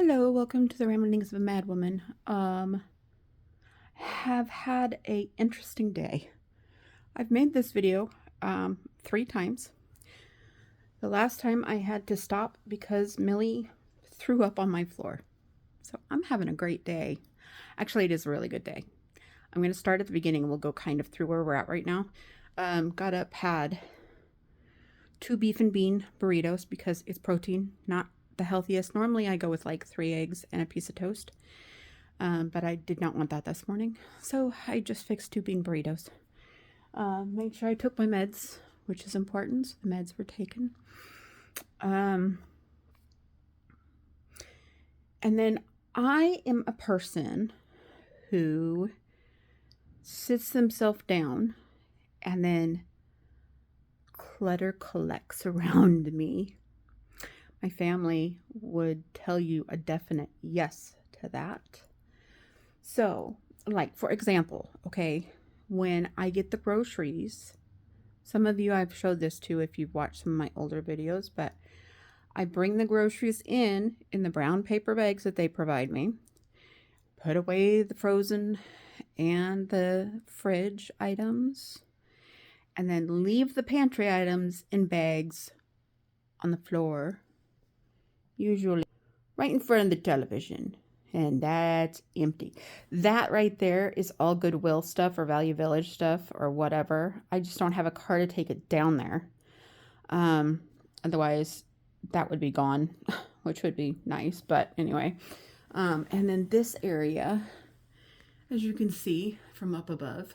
Hello, welcome to the Ramblings of a Mad Woman. Have had a interesting day. I've made this video 3 times. The last time I had to stop because Millie threw up on my floor. So I'm having a great day. Actually, it is a really good day. I'm going to start at the beginning and we'll go kind of through where we're at right now. Got up, had 2 beef and bean burritos because it's protein, not the healthiest. Normally I go with like 3 eggs and a piece of toast. But I did not want that this morning. So I just fixed 2 bean burritos. Made sure I took my meds, which is important. So the meds were taken. And then I am a person who sits themselves down and then clutter collects around me. My family would tell you a definite yes to that. So, like, for example, okay, when I get the groceries, some of you I've showed this to if you've watched some of my older videos, but I bring the groceries in the brown paper bags that they provide me, put away the frozen and the fridge items, and then leave the pantry items in bags on the floor, usually right in front of the television. And that's empty. That right there is all Goodwill stuff or Value Village stuff or whatever. I just don't have a car to take it down there. Otherwise, that would be gone, which would be nice. But anyway, and then this area, as you can see from up above,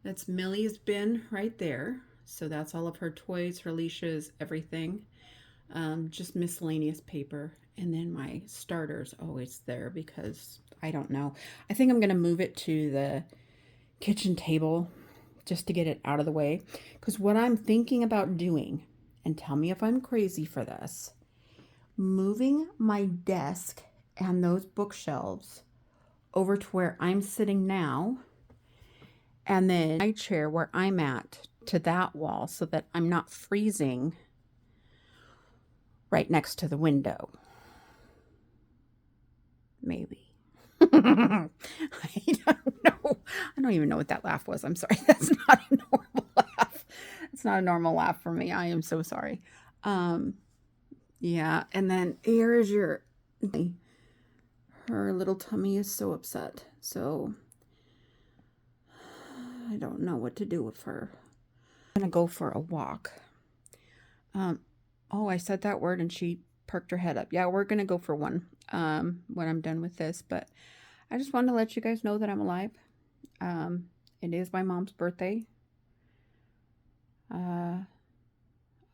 that's Millie's bin right there. So that's all of her toys, her leashes, everything. Just miscellaneous paper. And then my starter's always there because I don't know. I think I'm going to move it to the kitchen table just to get it out of the way. Because what I'm thinking about doing, and tell me if I'm crazy for this, moving my desk and those bookshelves over to where I'm sitting now, and then my chair where I'm at to that wall so that I'm not freezing right next to the window. Maybe. I don't know. I don't even know what that laugh was. I'm sorry. That's not a normal laugh. It's not a normal laugh for me. I am so sorry. Yeah. And then here is her little tummy is so upset. So I don't know what to do with her. I'm going to go for a walk. Oh, I said that word and she perked her head up. Yeah, we're going to go for one when I'm done with this. But I just wanted to let you guys know that I'm alive. It is my mom's birthday. I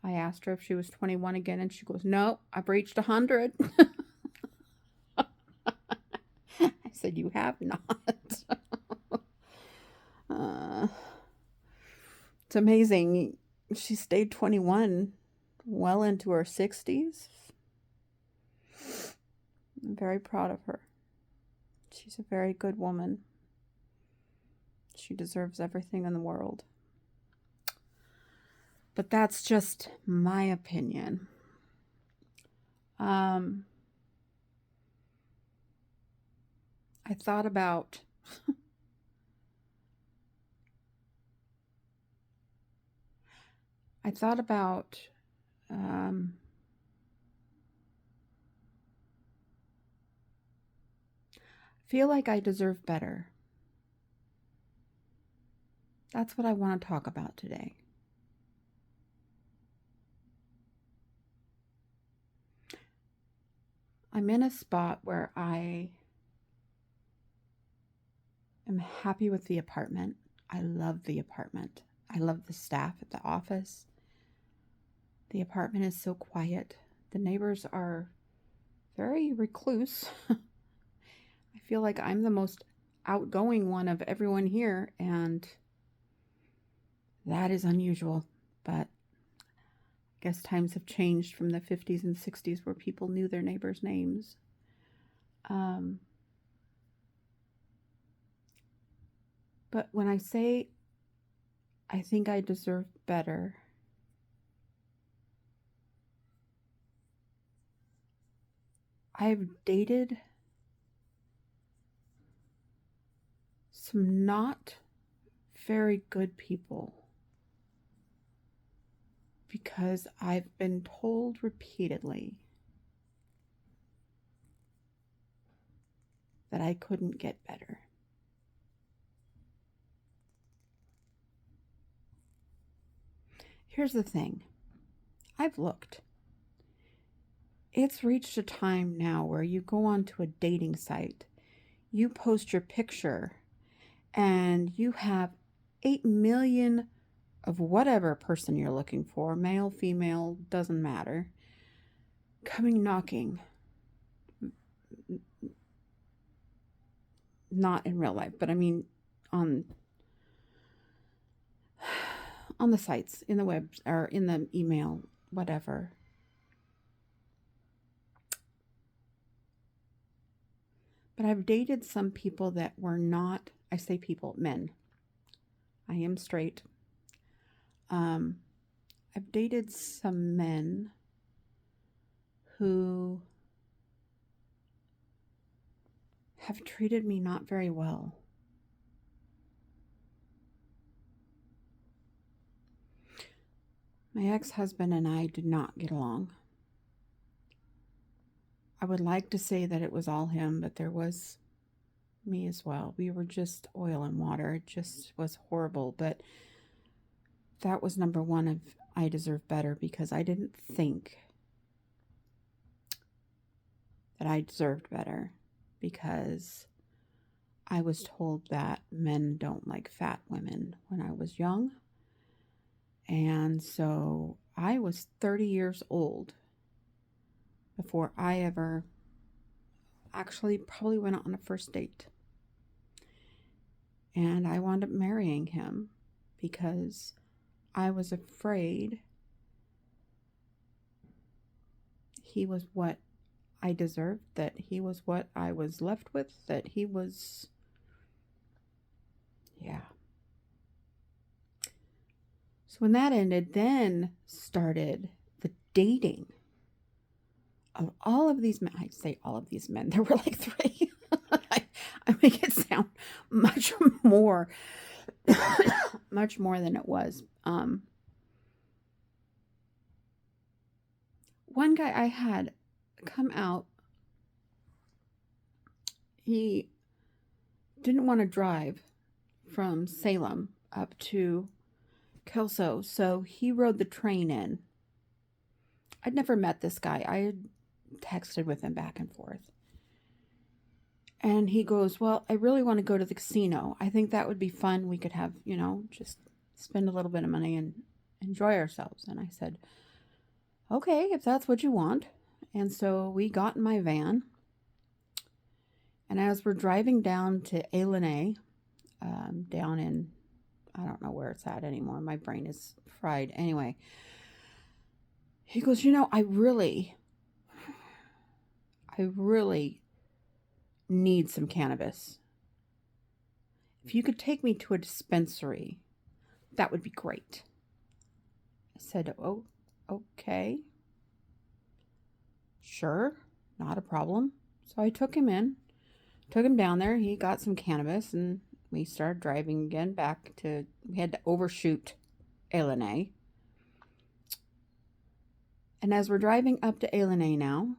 asked her if she was 21 again, and she goes, "No, I've reached 100." I said, "You have not." It's amazing. She stayed 21 well into her 60s. I'm very proud of her. She's a very good woman. She deserves everything in the world. But that's just my opinion. I thought about I feel like I deserve better. That's what I want to talk about today. I'm in a spot where I am happy with the apartment. I love the apartment. I love the staff at the office. The apartment is so quiet. The neighbors are very recluse. I feel like I'm the most outgoing one of everyone here, and that is unusual. But I guess times have changed from the 50s and 60s where people knew their neighbors' names. But when I say I think I deserve better, I've dated some not very good people because I've been told repeatedly that I couldn't get better. Here's the thing. I've looked. It's reached a time now where you go onto a dating site, you post your picture, and you have 8 million of whatever person you're looking for, male, female, doesn't matter, coming knocking. Not in real life, but I mean on the sites, in the web, or in the email, whatever. But I've dated some people that were not, I say people, men. I am straight. I've dated some men who have treated me not very well. My ex-husband and I did not get along. I would like to say that it was all him, but there was me as well. We were just oil and water. It just was horrible. But that was number one of I deserve better, because I didn't think that I deserved better, because I was told that men don't like fat women when I was young. And so I was 30 years old before I ever actually probably went on a first date. And I wound up marrying him because I was afraid he was what I deserved, that he was what I was left with, that he was, yeah. So when that ended, then started the dating of all of these men. I say all of these men, there were like 3. I make it sound much more than it was. One guy I had come out, he didn't want to drive from Salem up to Kelso, so he rode the train in. I'd never met this guy. I had texted with him back and forth. And he goes, well, I really want to go to the casino. I think that would be fun. We could have, just spend a little bit of money and enjoy ourselves. And I said, okay, if that's what you want. And so we got in my van. And as we're driving down to A, down in, I don't know where it's at anymore. My brain is fried. Anyway, he goes, I really need some cannabis. If you could take me to a dispensary, that would be great. I said, oh, okay. Sure, not a problem. So I took him down there. He got some cannabis, and we started driving again back to, we had to overshoot A. And as we're driving up to A now,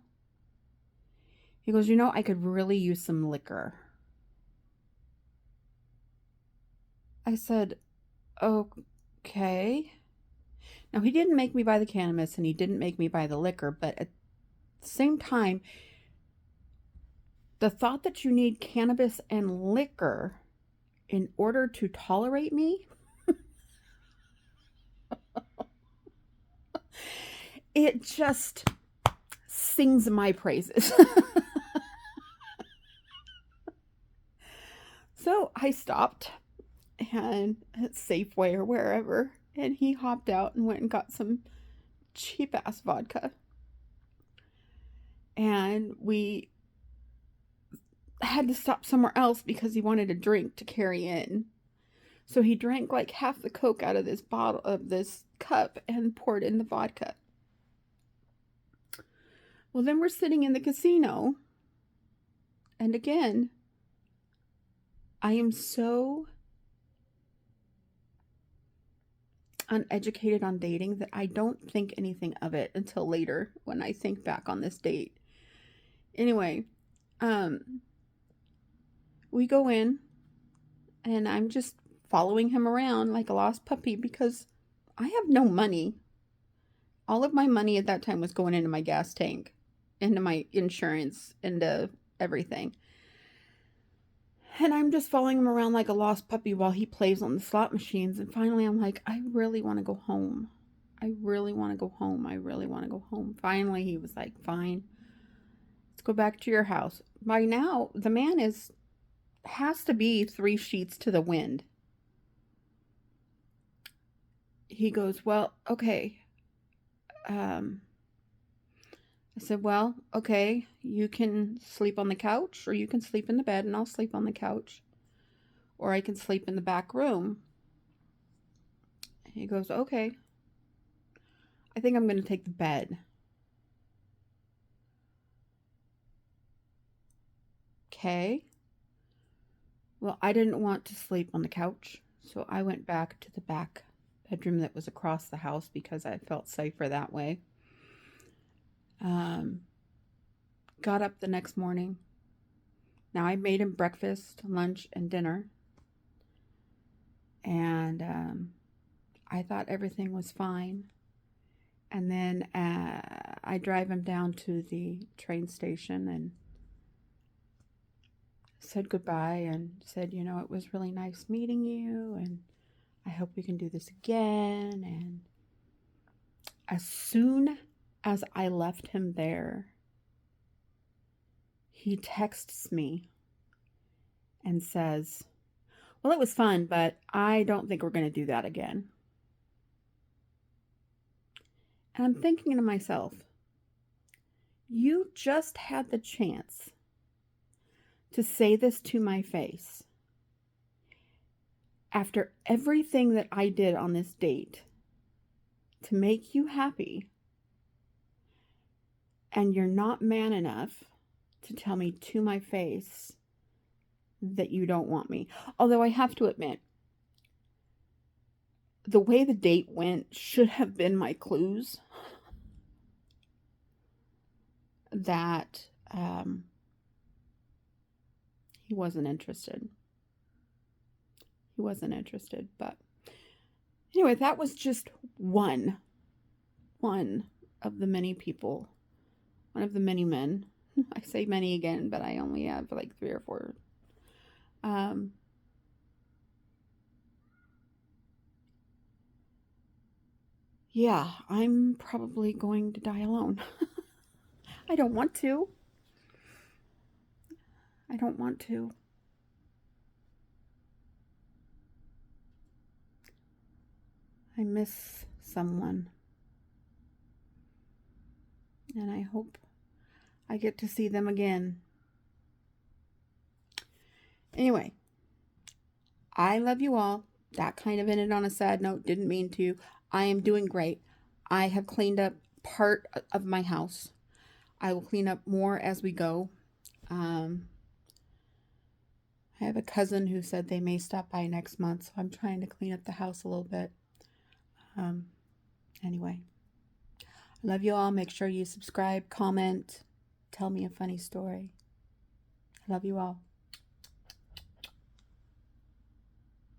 he goes, I could really use some liquor. I said, okay. Now, he didn't make me buy the cannabis and he didn't make me buy the liquor, but at the same time, the thought that you need cannabis and liquor in order to tolerate me, it just sings my praises. So I stopped and at Safeway or wherever, and he hopped out and went and got some cheap ass vodka. And we had to stop somewhere else because he wanted a drink to carry in. So he drank like half the Coke out of this bottle, of this cup, and poured in the vodka. Well, then we're sitting in the casino. And again, I am so uneducated on dating that I don't think anything of it until later when I think back on this date. Anyway, we go in and I'm just following him around like a lost puppy because I have no money. All of my money at that time was going into my gas tank, into my insurance, into everything. And I'm just following him around like a lost puppy while he plays on the slot machines. And finally, I'm like, I really want to go home. I really want to go home. I really want to go home. Finally, he was like, fine, let's go back to your house. By now, the man has to be 3 sheets to the wind. He goes, well, okay. I said, well, okay, you can sleep on the couch or you can sleep in the bed and I'll sleep on the couch. Or I can sleep in the back room. He goes, okay. I think I'm going to take the bed. Okay. Well, I didn't want to sleep on the couch, so I went back to the back bedroom that was across the house because I felt safer that way. Got up the next morning. Now I made him breakfast, lunch, and dinner. And I thought everything was fine. And then I drive him down to the train station and said goodbye and said, you know, it was really nice meeting you and I hope we can do this again. And as soon as I left him there, he texts me and says, well, it was fun, but I don't think we're going to do that again. And I'm thinking to myself, you just had the chance to say this to my face after everything that I did on this date to make you happy, and you're not man enough to tell me to my face that you don't want me. Although I have to admit, the way the date went should have been my clues that he wasn't interested. He wasn't interested, but anyway, that was just one of the many people, one of the many men. I say many again, but I only have like 3 or 4. Yeah, I'm probably going to die alone. I don't want to. I don't want to. I miss someone. And I hope I get to see them again. Anyway, I love you all. That kind of ended on a sad note. Didn't mean to. I am doing great. I have cleaned up part of my house. I will clean up more as we go. I have a cousin who said they may stop by next month, so I'm trying to clean up the house a little bit. Anyway, I love you all. Make sure you subscribe, comment, tell me a funny story. I love you all.